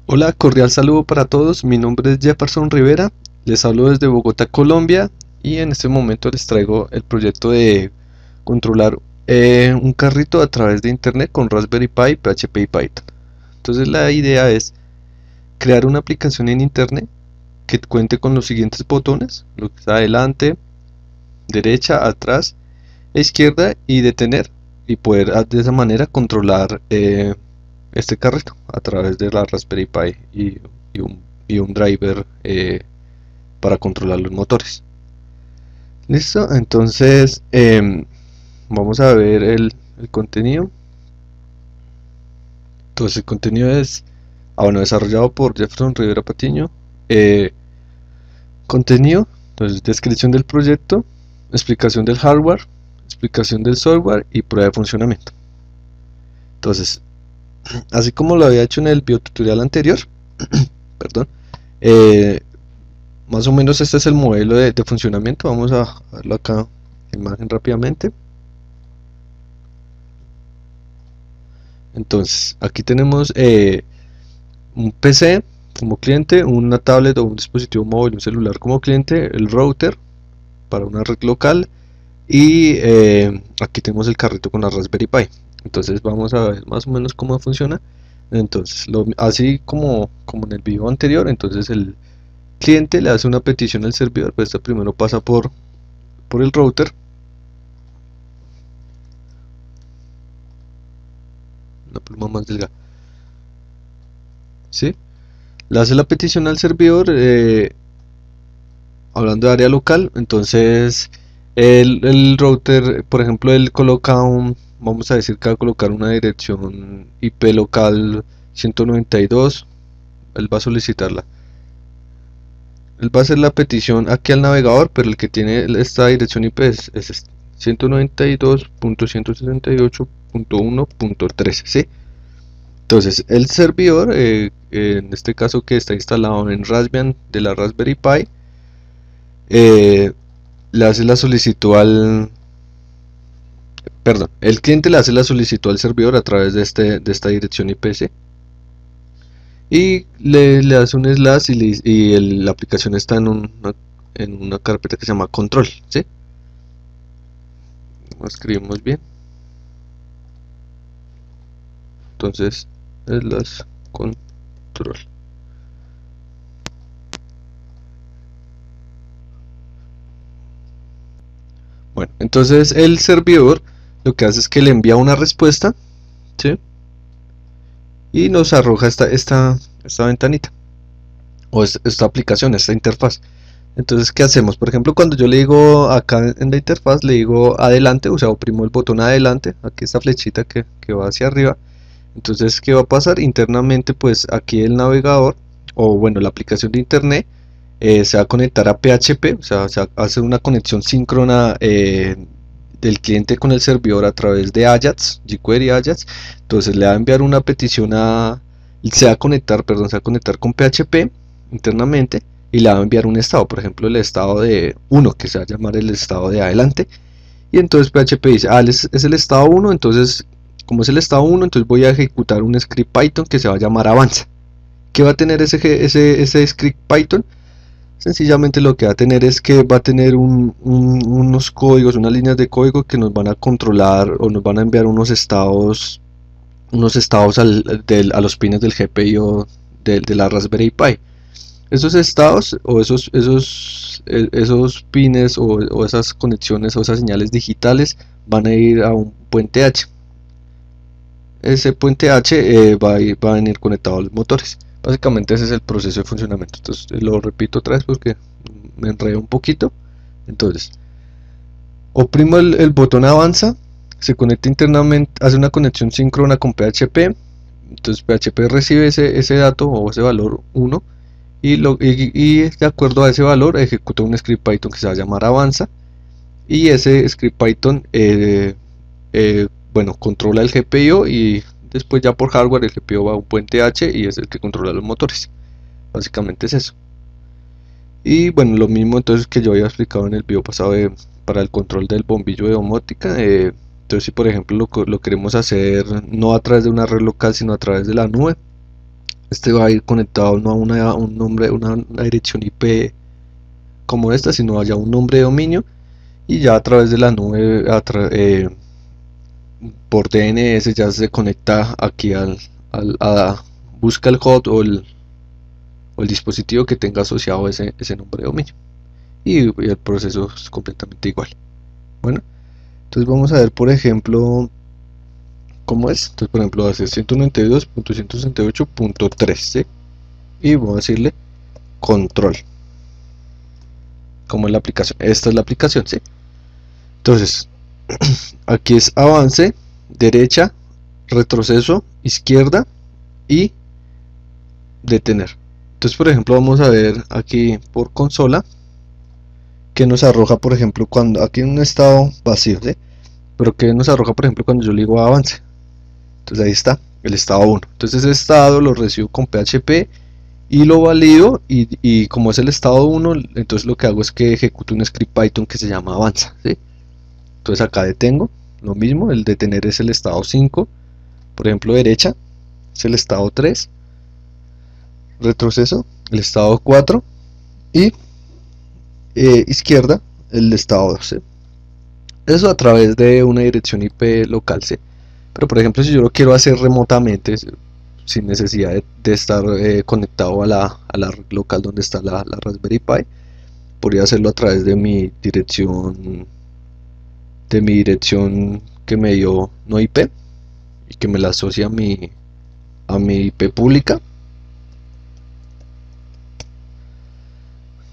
Hola, cordial saludo para todos. Mi nombre es Jefferson Rivera. Les hablo desde Bogotá, Colombia, y en este momento les traigo el proyecto de controlar un carrito a través de internet con Raspberry Pi, PHP y Python. Entonces la idea es crear una aplicación en internet que cuente con los siguientes botones, lo que está adelante, derecha, atrás, izquierda y detener, y poder de esa manera controlar este carrito a través de la Raspberry Pi y un driver para controlar los motores. Listo, entonces vamos a ver el contenido. Entonces el contenido es bueno, desarrollado por Jefferson Rivera Patiño. Contenido, entonces descripción del proyecto, explicación del hardware, explicación del software y prueba de funcionamiento. Entonces, así como lo había hecho en el biotutorial anterior, perdón, eh, más o menos este es el modelo de funcionamiento. Vamos a verlo acá en imagen rápidamente. Entonces aquí tenemos un PC como cliente, una tablet o un dispositivo móvil, un celular como cliente, el router para una red local, y aquí tenemos el carrito con la Raspberry Pi. Entonces vamos a ver más o menos cómo funciona. Entonces así como en el video anterior, entonces el cliente le hace una petición al servidor, pues esto primero pasa por el router, una pluma más delgada, ¿sí? Le hace la petición al servidor, hablando de área local. Entonces el router, por ejemplo, él coloca vamos a decir que va a colocar una dirección IP local 192. Él va a solicitarla, él va a hacer la petición aquí al navegador, pero el que tiene esta dirección IP es 192.168.1.13, ¿sí? Entonces el servidor, en este caso que está instalado en Raspbian de la Raspberry Pi, eh, le hace la solicitud perdón, el cliente le hace la solicitud al servidor a través de esta dirección IPC, y le hace un slash, la aplicación está en una carpeta que se llama control, ¿sí? Lo escribimos bien. Entonces slash control. Bueno, entonces el servidor lo que hace es que le envía una respuesta, ¿sí? Y nos arroja esta ventanita, o esta aplicación, esta interfaz. Entonces, ¿qué hacemos? Por ejemplo, cuando yo le digo acá en la interfaz, le digo adelante, o sea, oprimo el botón adelante, aquí esta flechita que va hacia arriba. Entonces, ¿qué va a pasar? Internamente, pues aquí el navegador, o bueno, la aplicación de internet, se va a conectar a PHP, o sea, se va a hacer una conexión síncrona del cliente con el servidor a través de Ajax, jQuery Ajax. Entonces le va a enviar una petición se va a conectar, perdón, se va a conectar con PHP internamente, y le va a enviar un estado, por ejemplo el estado de 1, que se va a llamar el estado de adelante. Y entonces PHP dice, es el estado 1, entonces como es el estado 1, entonces voy a ejecutar un script Python que se va a llamar avanza. ¿Qué va a tener ese script Python? Sencillamente lo que va a tener es que va a tener unos códigos, unas líneas de código que nos van a controlar, o nos van a enviar unos estados a los pines del GPIO de la Raspberry Pi. Esos estados, o esos pines, o esas conexiones, o esas señales digitales, van a ir a un puente H. Ese puente H va a venir conectado a los motores. Básicamente ese es el proceso de funcionamiento. Entonces lo repito otra vez porque me enredé un poquito. Entonces oprimo el botón avanza, se conecta internamente, hace una conexión síncrona con PHP. Entonces PHP recibe ese dato o ese valor 1, y de acuerdo a ese valor ejecuta un script Python que se va a llamar avanza, y ese script Python bueno, controla el GPIO, y después ya por hardware el GPIO va a un puente H y es el que controla los motores. Básicamente es eso. Y bueno, lo mismo entonces que yo había explicado en el video pasado para el control del bombillo de domótica. Entonces si por ejemplo lo queremos hacer no a través de una red local, sino a través de la nube, Este va a ir conectado no a un nombre, una dirección IP como esta, sino a un nombre de dominio, y ya a través de la nube, por DNS ya se conecta aquí busca el hot o el dispositivo que tenga asociado ese nombre de dominio, y el proceso es completamente igual. Bueno, entonces vamos a ver, por ejemplo, cómo es. Entonces, por ejemplo, va a ser 192.168.3, ¿sí? Y voy a decirle control, como es la aplicación. Esta es la aplicación, ¿sí? Entonces, aquí es avance, derecha, retroceso, izquierda y detener. Entonces, por ejemplo, vamos a ver aquí por consola que nos arroja, por ejemplo, cuando aquí en un estado vacío, ¿sí? Pero que nos arroja, por ejemplo, cuando yo le digo avance. Entonces ahí está, el estado 1. Entonces ese estado lo recibo con PHP y lo valido, y como es el estado 1, entonces lo que hago es que ejecuto un script Python que se llama avanza, ¿sí? Entonces acá detengo, lo mismo, el detener es el estado 5, por ejemplo derecha es el estado 3, retroceso el estado 4 y izquierda el estado 2, ¿sí? Eso a través de una dirección IP local, ¿sí? Pero por ejemplo, si yo lo quiero hacer remotamente, sin necesidad de estar conectado a la red local donde está la Raspberry Pi, podría hacerlo a través de mi dirección que me dio no IP, y que me la asocia a mi IP pública.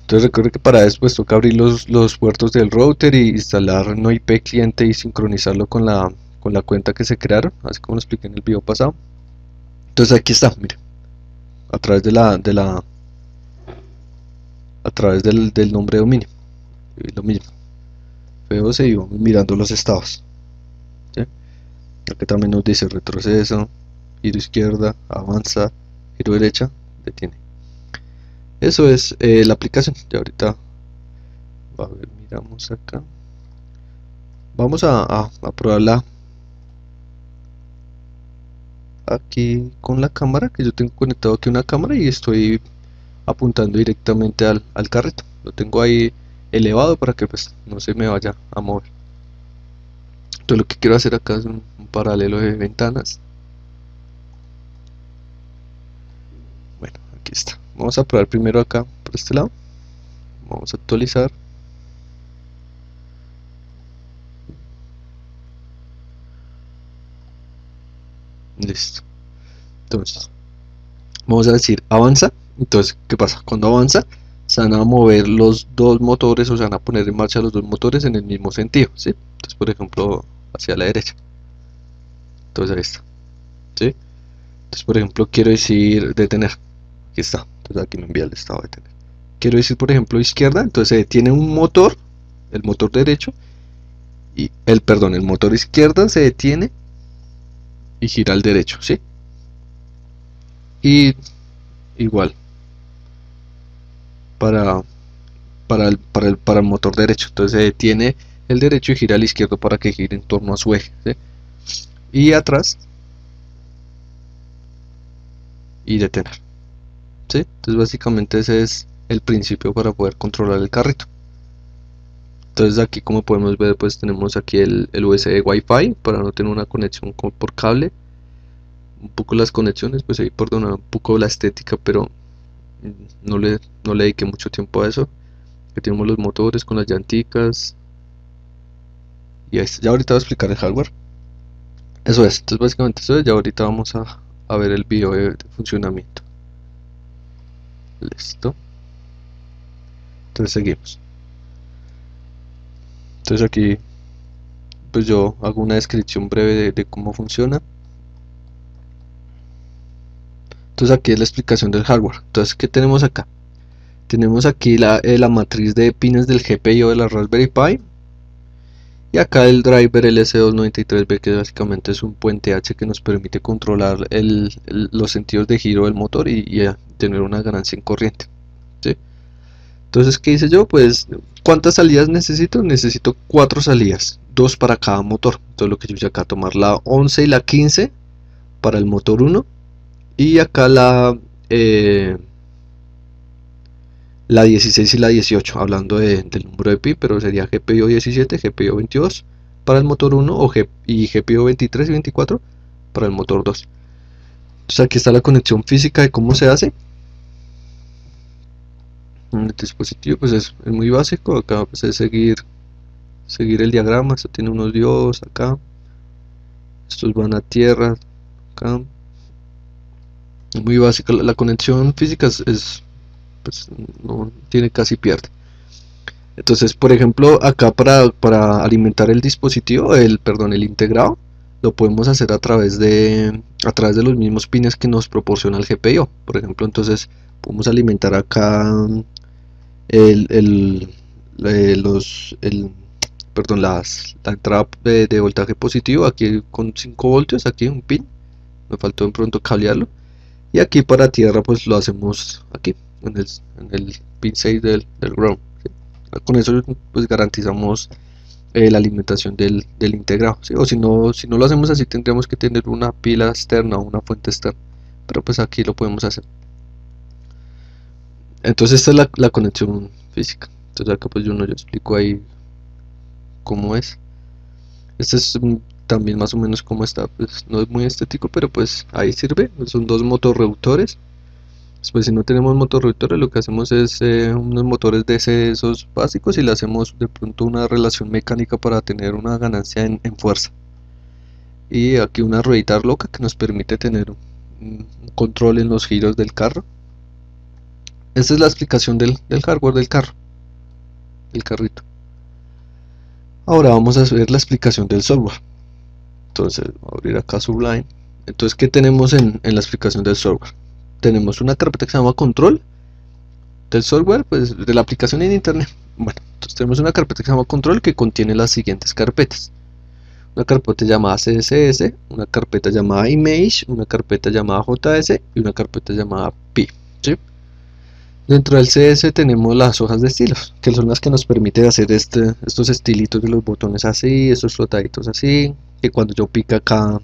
Entonces recuerde que para eso pues toca abrir los puertos del router y instalar no IP cliente y sincronizarlo con la cuenta que se crearon, así como lo expliqué en el video pasado. Entonces aquí está, mire, a través a través del nombre de dominio, y lo mismo, F12, y vamos mirando los estados, ¿sí? Aquí también nos dice retroceso, giro izquierda, avanza, giro derecha, detiene. Eso es la aplicación. Ya ahorita, a ver, miramos acá, vamos a probarla aquí con la cámara, que yo tengo conectado aquí una cámara y estoy apuntando directamente al carrito. Lo tengo ahí elevado para que pues no se me vaya a mover. Entonces lo que quiero hacer acá es un paralelo de ventanas. Bueno, aquí está. Vamos a probar primero acá por este lado. Vamos a actualizar. Listo. Entonces vamos a decir avanza. Entonces, ¿qué pasa? Cuando avanza se van a mover los dos motores, o se van a poner en marcha los dos motores en el mismo sentido, ¿sí? Entonces, por ejemplo, hacia la derecha. Entonces ahí está, ¿sí? Entonces, por ejemplo, quiero decir detener. Aquí está. Entonces aquí me envía el estado de detener. Quiero decir, por ejemplo, izquierda. Entonces se detiene un motor, el motor derecho, y el motor izquierda se detiene y gira al derecho, ¿sí? Y igual para para el motor derecho. Entonces se detiene el derecho y gira al izquierdo para que gire en torno a su eje, ¿sí? Y atrás y detener, ¿sí? Entonces básicamente ese es el principio para poder controlar el carrito. Entonces aquí, como podemos ver, pues tenemos aquí el USB Wi-Fi para no tener una conexión por cable. Un poco las conexiones, pues ahí perdonar un poco la estética, pero no le dediqué mucho tiempo a eso. Aquí tenemos los motores con las llanticas, y ya ahorita voy a explicar el hardware. Eso es, entonces básicamente eso es. Ya ahorita vamos a ver el video de funcionamiento. Listo. Entonces seguimos. Entonces aquí pues yo hago una descripción breve de cómo funciona. Entonces aquí es la explicación del hardware. Entonces, ¿qué tenemos acá? Tenemos aquí la matriz de pines del GPIO de la Raspberry Pi, y acá el driver LS293B, que básicamente es un puente H que nos permite controlar los sentidos de giro del motor y tener una ganancia en corriente, ¿sí? Entonces, ¿qué hice yo? Pues, ¿cuántas salidas necesito? Necesito 4 salidas, 2 para cada motor. Entonces lo que yo hice acá, tomar la 11 y la 15 para el motor 1 Y acá la 16 y la 18, hablando del número de PIN, pero sería GPIO 17, GPIO 22 para el motor 1 y GPIO 23 y 24 para el motor 2. Entonces aquí está la conexión física de cómo se hace. El dispositivo pues es muy básico. Acá pues es seguir el diagrama. Esto tiene unos diodos acá, estos van a tierra acá. Es muy básica la conexión física, pues no tiene casi pierde. Entonces, por ejemplo, acá para alimentar el dispositivo, el integrado, lo podemos hacer a través de los mismos pines que nos proporciona el GPIO. Por ejemplo, entonces podemos alimentar acá el, el, perdón, la entrada de voltaje positivo aquí con 5 voltios, aquí un pin, me faltó de pronto cablearlo, y aquí para tierra pues lo hacemos aquí en el pin 6 del ground, ¿sí? Con eso pues garantizamos la alimentación del integrado, ¿sí? O si no lo hacemos así, tendríamos que tener una pila externa o una fuente externa, pero pues aquí lo podemos hacer. Entonces esta es la conexión física. Entonces acá pues yo explico ahí cómo es. Este es también más o menos como está, pues no es muy estético, pero pues ahí sirve. Son dos motorreductores. Después, si no tenemos motorreductores, lo que hacemos es unos motores DC esos básicos y le hacemos de pronto una relación mecánica para tener una ganancia en fuerza. Y aquí una ruedita loca que nos permite tener un control en los giros del carro. Esta es la explicación del hardware del carro, del carrito. Ahora vamos a ver la explicación del software. Entonces, voy a abrir acá Sublime. Entonces, ¿qué tenemos en la explicación del software? Tenemos una carpeta que se llama control del software, pues de la aplicación en internet. Bueno, entonces tenemos una carpeta que se llama control que contiene las siguientes carpetas. Una carpeta llamada CSS, una carpeta llamada image, una carpeta llamada JS y una carpeta llamada P, ¿sí? Dentro del CS tenemos las hojas de estilos, que son las que nos permiten hacer estos estilitos de los botones así, estos flotaditos así, que cuando yo pica acá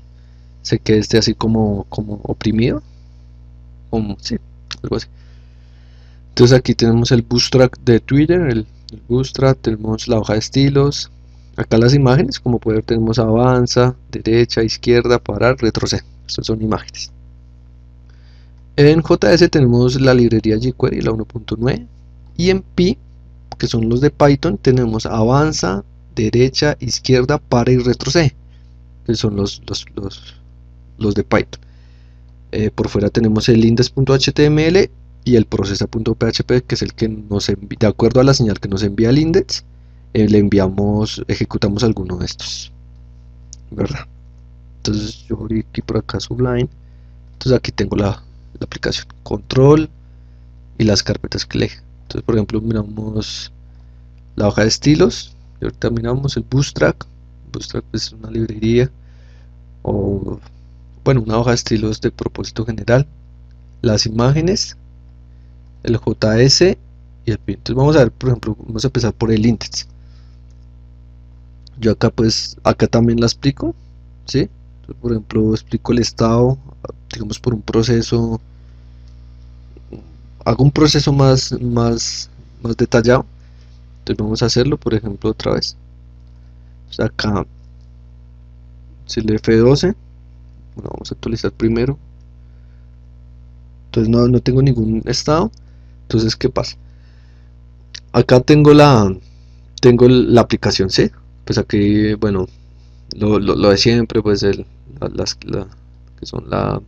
se quede así como oprimido, sí, algo así. Entonces aquí tenemos el bootstrap de Twitter, el bootstrap, tenemos la hoja de estilos, acá las imágenes, como pueden ver tenemos avanza, derecha, izquierda, parar, retroceder, estas son imágenes. En JS tenemos la librería jQuery, la 1.9, y en Pi, que son los de Python, tenemos avanza, derecha, izquierda, para y retrocede, que son los de Python. Por fuera tenemos el index.html y el procesa.php, que es el que nos envía, de acuerdo a la señal que nos envía el index, ejecutamos alguno de estos, ¿verdad? Entonces yo abrí aquí por acá Sublime, entonces aquí tengo la aplicación, control y las carpetas que elegí. Entonces, por ejemplo, miramos la hoja de estilos y ahorita miramos el bootstrap. Bootstrap es una librería o, bueno, una hoja de estilos de propósito general, las imágenes, el JS y el PIN. Entonces vamos a ver, por ejemplo, vamos a empezar por el index. Yo acá acá también la explico, ¿sí? Entonces, por ejemplo, explico el estado, digamos por un proceso, hago un proceso más detallado. Entonces vamos a hacerlo, por ejemplo, otra vez. Entonces acá, si le F12, bueno, vamos a actualizar primero. Entonces no tengo ningún estado. Entonces, ¿qué pasa? Acá tengo la aplicación C. Pues aquí, bueno, lo de siempre, pues que son la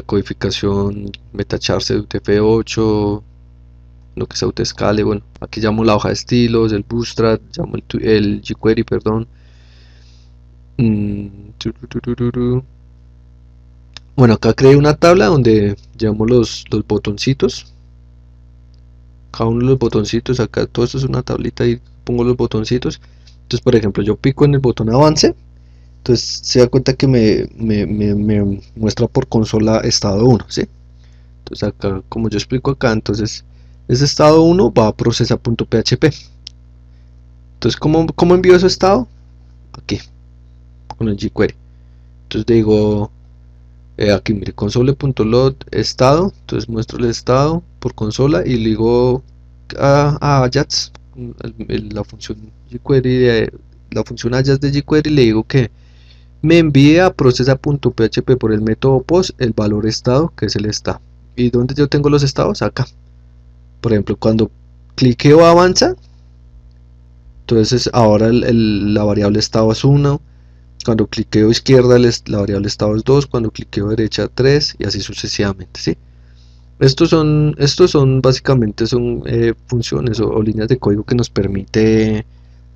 codificación metacharse de UTF-8, lo que es autoescale. Bueno, aquí llamo la hoja de estilos, el bootstrap, llamo el jQuery, perdón. Bueno, acá creé una tabla donde llamo los botoncitos, cada uno de los botoncitos. Acá todo esto es una tablita y pongo los botoncitos. Entonces, por ejemplo, yo pico en el botón avance, entonces se da cuenta que me muestra por consola estado 1, ¿sí? Entonces acá, como yo explico acá, entonces ese estado 1 va a procesa.php. Entonces, ¿cómo envío ese estado? Aquí, con el jQuery. Entonces digo Aquí mire, console.load estado, entonces muestro el estado por consola y le digo a Ajax, la función jQuery la función Ajax de jQuery, le digo que me envíe a procesa.php por el método post el valor estado, que es el estado. ¿Y dónde yo tengo los estados? Acá. Por ejemplo, cuando cliqueo avanza, entonces ahora la variable estado es 1. Cuando cliqueo izquierda, la variable estado es 2. Cuando cliqueo derecha, 3. Y así sucesivamente, ¿sí? Estos son básicamente funciones o líneas de código que nos permite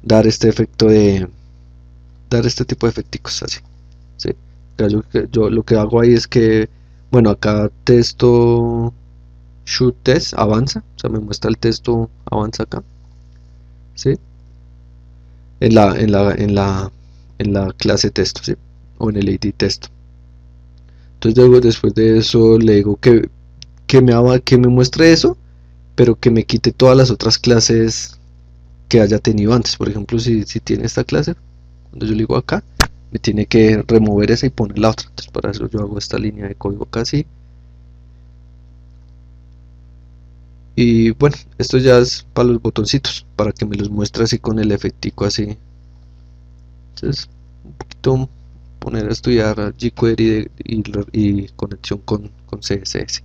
dar este efecto dar este tipo de efecticos así, ¿sí? Yo lo que hago ahí es que, bueno, acá texto should test avanza, o sea, me muestra el texto avanza acá, ¿sí? En la clase texto, ¿sí? O en el ID texto. Entonces luego, después de eso, le digo que me muestre eso, pero que me quite todas las otras clases que haya tenido antes. Por ejemplo, si tiene esta clase, cuando yo le digo acá, me tiene que remover esa y poner la otra. Entonces para eso yo hago esta línea de código acá así. Y bueno, esto ya es para los botoncitos, para que me los muestre así con el efectico así. Entonces, un poquito poner a estudiar jQuery y conexión con CSS.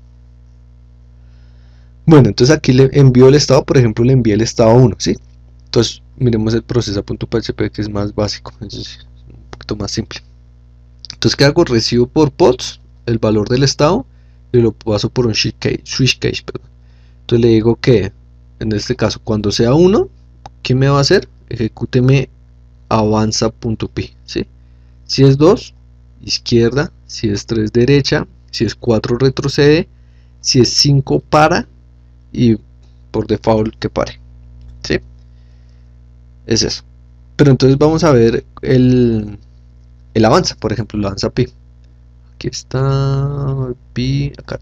Bueno, entonces aquí le envío el estado, por ejemplo, le envié el estado 1, ¿sí? Entonces, miremos el procesa.php, que es más básico, es un poquito más simple. Entonces, ¿qué hago? Recibo por pods el valor del estado y lo paso por un switch case, perdón. Entonces le digo que, en este caso, cuando sea 1, ¿qué me va a hacer? Ejecúteme avanza.py, ¿sí? Si es 2, izquierda. Si es 3, derecha. Si es 4, retrocede. Si es 5, para. Y por default que pare, ¿sí? Es eso. Pero entonces vamos a ver el avanza, por ejemplo, el avanza pi. Aquí está pi, acá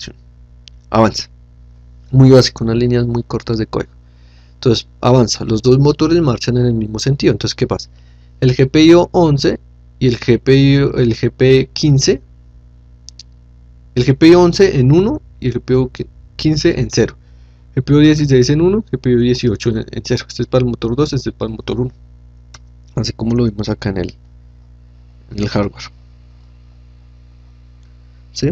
avanza. Muy básico, unas líneas muy cortas de código. Entonces avanza, los dos motores marchan en el mismo sentido. Entonces, ¿qué pasa? El GPIO 11 y el GP 15, el GPIO 11 en 1 y el GPIO 15 en 0. GPIO 16 en 1, GPIO 18 en 0. Este es para el motor 2, este es para el motor 1. Así como lo vimos acá en el hardware. ¿Sí?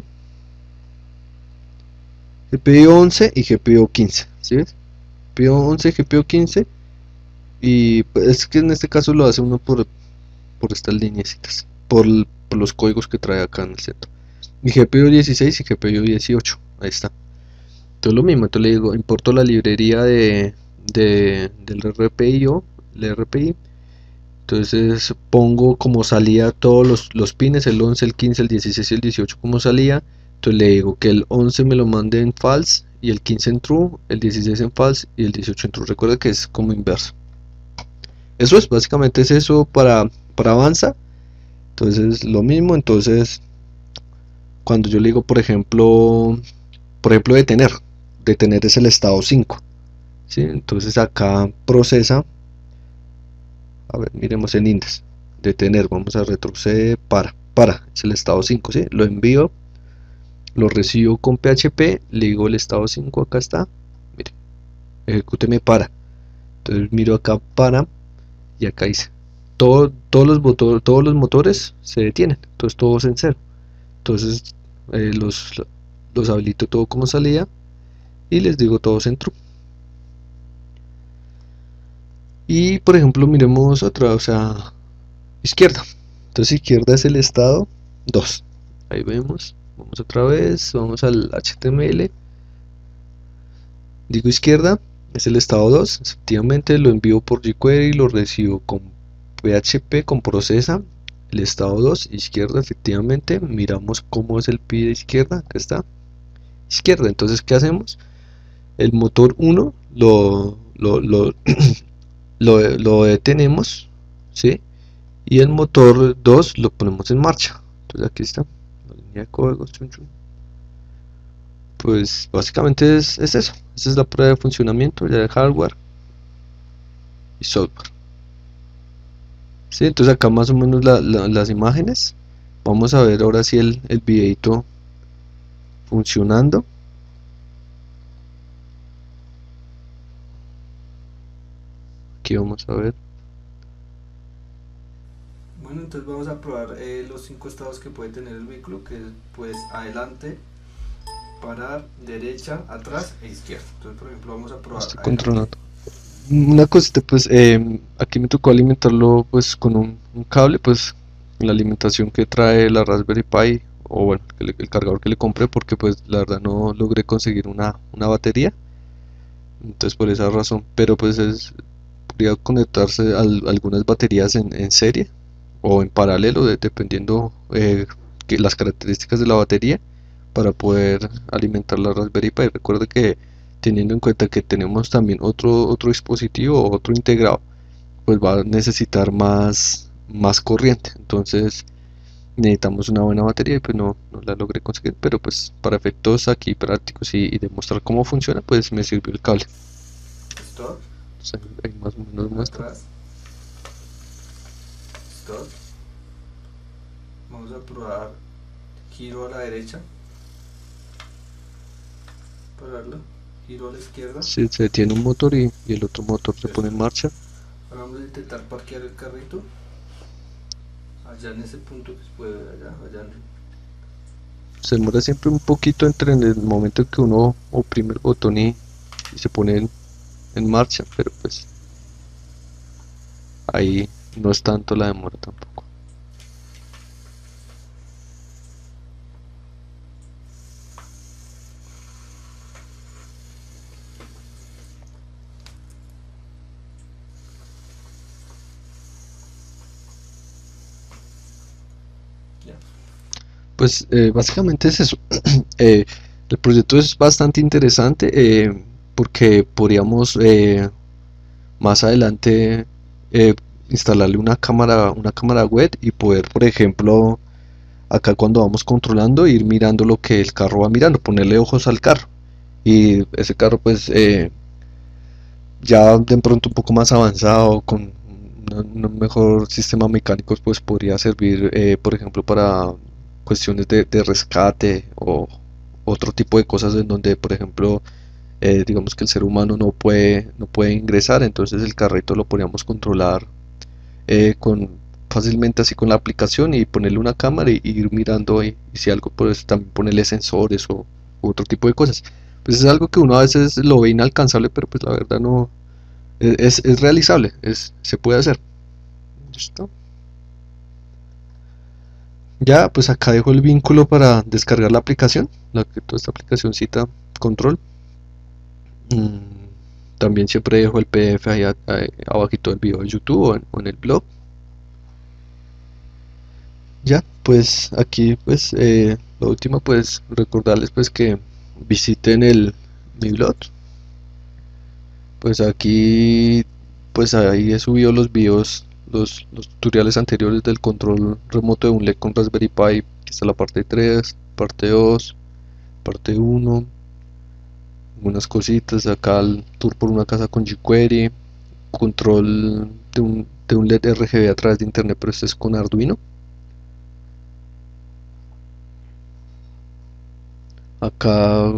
GPIO 11 y GPIO 15. ¿Sí ves? GPIO 11, GPIO 15. Y pues, es que en este caso lo hace uno por estas líneas, por los códigos que trae acá en el centro. Y GPIO 16 y GPIO 18. Ahí está. Entonces lo mismo, entonces le digo, importo la librería del RPIO, el RPI. Entonces pongo como salida todos los pines, el 11, el 15, el 16 y el 18 como salida. Entonces le digo que el 11 me lo mande en false y el 15 en true, el 16 en false y el 18 en true. Recuerda que es como inverso. Eso es, básicamente es eso para avanza. Entonces lo mismo, entonces cuando yo le digo por ejemplo detener es el estado 5, ¿sí? Entonces acá procesa, a ver, miremos en index, detener, vamos a retroceder, es el estado 5, ¿sí? Lo envío, lo recibo con PHP, le digo el estado 5, acá está, mire, ejecúteme para. Entonces miro acá para y acá dice todos los motores se detienen, entonces todos en 0. Entonces los habilito todo como salida y les digo todos en true. Y por ejemplo miremos otra, o sea, izquierda. Entonces izquierda es el estado 2. Ahí vemos, vamos otra vez, vamos al HTML. Digo izquierda, es el estado 2. Efectivamente lo envío por jQuery, lo recibo con PHP, con procesa. El estado 2, izquierda, efectivamente. Miramos cómo es el pi de izquierda, acá está. Izquierda, entonces ¿qué hacemos? El motor 1 lo detenemos, ¿sí? Y el motor 2 lo ponemos en marcha. Entonces aquí está la línea de código. Pues básicamente es eso. Esa es la prueba de funcionamiento ya de hardware y software. ¿Sí? Entonces acá más o menos las imágenes. vamos a ver ahora si el videito funcionando. Aquí vamos a ver. Bueno, entonces vamos a probar los 5 estados que puede tener el vehículo, que es pues adelante, parar, derecha, atrás e izquierda. Entonces, por ejemplo, vamos a probar Estoy adelante. controlando. Una cosita, pues aquí me tocó alimentarlo pues con un cable, pues la alimentación que trae la Raspberry Pi, o bueno, el cargador que le compré, porque pues la verdad no logré conseguir una batería, entonces por esa razón, pero pues podría conectarse a algunas baterías en serie o en paralelo, dependiendo que las características de la batería, para poder alimentar la Raspberry Pi. Recuerde que teniendo en cuenta que tenemos también otro dispositivo o otro integrado, pues va a necesitar más corriente. Entonces necesitamos una buena batería y pues no la logré conseguir, pero pues para efectos aquí prácticos y demostrar cómo funciona, pues me sirvió el cable. Stop, Entonces, ahí más o menos muestra. atrás, stop. Vamos a probar giro a la derecha, pararlo, giro a la izquierda. Se detiene un motor y el otro motor se pone Eso. en marcha. Ahora vamos a intentar parquear el carrito allá en ese punto que se puede ver allá en Se demora siempre un poquito entre el momento que uno oprime el botón y se pone en marcha, pero pues ahí no es tanto la demora tampoco. ya. Pues básicamente es eso. Eh, el proyecto es bastante interesante porque podríamos más adelante eh, instalarle una cámara web y poder, por ejemplo, acá cuando vamos controlando, ir mirando lo que el carro va mirando, ponerle ojos al carro. Y ese carro pues ya de pronto un poco más avanzado, con un mejor sistema mecánico, pues podría servir, por ejemplo, para cuestiones de rescate o otro tipo de cosas en donde, por ejemplo, digamos que el ser humano no puede ingresar, entonces el carrito lo podríamos controlar con fácilmente así con la aplicación y ponerle una cámara y ir mirando ahí, y si algo, pues también ponerle sensores o u otro tipo de cosas. Pues es algo que uno a veces lo ve inalcanzable, pero pues la verdad no es realizable, se puede hacer. ¿Listo? Ya, pues acá dejo el vínculo para descargar la aplicación, toda esta aplicacióncita control. Mm, También siempre dejo el PDF ahí abajito del video de YouTube o en el blog. Ya, pues aquí pues lo último pues recordarles pues que visiten mi blog. Pues aquí pues ahí he subido los videos, los tutoriales anteriores del control remoto de un LED con Raspberry Pi. Aquí está la parte 3, parte 2, parte 1, algunas cositas. Acá el tour por una casa con jQuery, control de un LED RGB a través de internet, pero este es con Arduino. Acá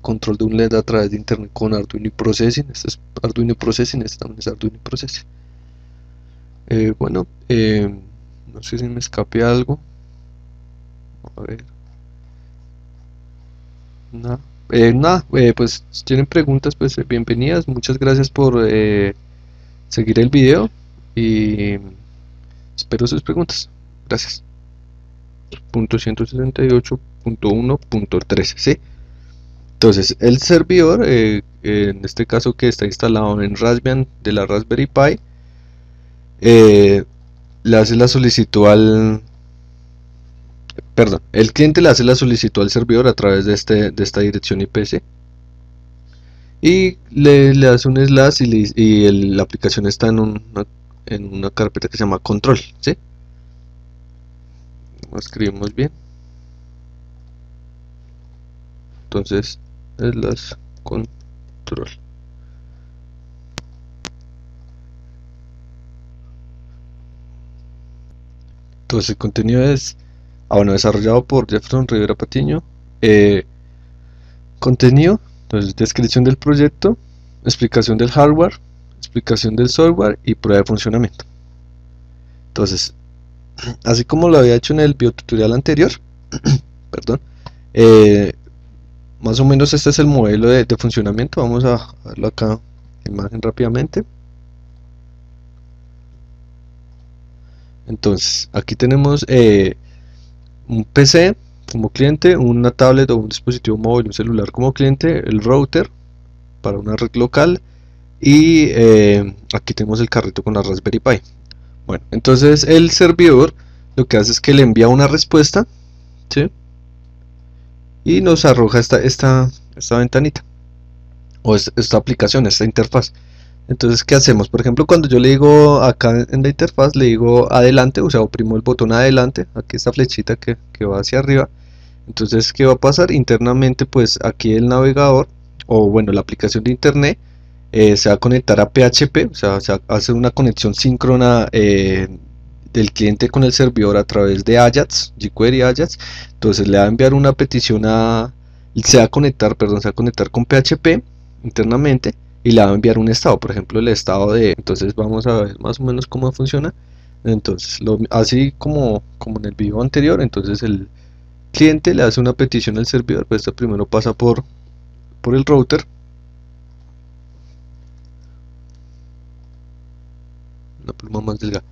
control de un LED a través de internet con Arduino y Processing. Este es Arduino y Processing, este también es Arduino y Processing. Bueno, no sé si me escape algo. A ver, nada. Nada, pues si tienen preguntas, pues bienvenidas. Muchas gracias por seguir el video y espero sus preguntas. Gracias. Punto 168.1.13, ¿sí? Entonces, el servidor, en este caso que está instalado en Raspbian de la Raspberry Pi, eh, le hace la solicitud perdón, el cliente le hace la solicitud al servidor a través de esta dirección IPC y le hace un slash la aplicación está en una carpeta que se llama control, ¿sí? Lo escribimos bien. Entonces, slash control. Entonces, el contenido es bueno, desarrollado por Jefferson Rivera Patiño. Eh, Contenido, entonces descripción del proyecto, explicación del hardware, explicación del software y prueba de funcionamiento. Entonces, así como lo había hecho en el biotutorial anterior, perdón, eh, más o menos este es el modelo de funcionamiento. Vamos a verlo acá en imagen rápidamente. Entonces, aquí tenemos un PC como cliente, una tablet o un dispositivo móvil, un celular como cliente, el router para una red local y aquí tenemos el carrito con la Raspberry Pi. Bueno, entonces el servidor lo que hace es que le envía una respuesta, ¿sí? Y nos arroja esta ventanita o esta aplicación, esta interfaz. Entonces, ¿qué hacemos? Por ejemplo, cuando yo le digo acá en la interfaz, le digo adelante, o sea, oprimo el botón adelante, aquí esta flechita que va hacia arriba. Entonces, ¿qué va a pasar? Internamente, pues aquí el navegador, o bueno, la aplicación de internet, se va a conectar a PHP, o sea, se va a hacer una conexión síncrona del cliente con el servidor a través de Ajax, jQuery Ajax. Entonces le va a enviar una petición se va a conectar, perdón, se va a conectar con PHP internamente y le va a enviar un estado, por ejemplo el estado entonces vamos a ver más o menos cómo funciona. Entonces, así como en el video anterior, entonces el cliente le hace una petición al servidor, pues esto primero pasa por el router, una pluma más delgada,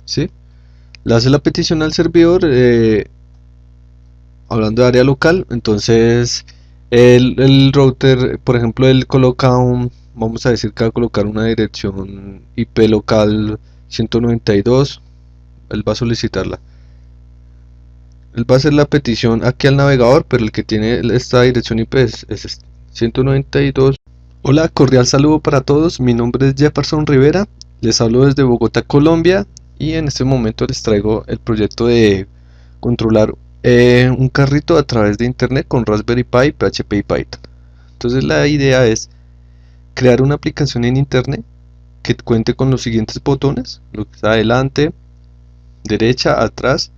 ¿sí? Le hace la petición al servidor, hablando de área local. Entonces el router, por ejemplo, él coloca vamos a decir que va a colocar una dirección IP local 192, él va a solicitarla. Él va a hacer la petición aquí al navegador, pero el que tiene esta dirección IP es 192. Hola, cordial saludo para todos, mi nombre es Jefferson Rivera, les hablo desde Bogotá, Colombia, y en este momento les traigo el proyecto de controlar un carrito a través de internet con Raspberry Pi, PHP y Python. Entonces la idea es crear una aplicación en internet que cuente con los siguientes botones, lo que está adelante, derecha, atrás,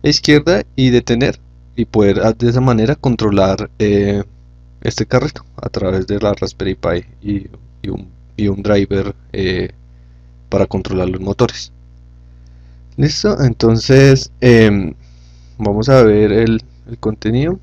izquierda y detener, y poder de esa manera controlar este carrito a través de la Raspberry Pi y un driver para controlar los motores. Listo, entonces vamos a ver el contenido.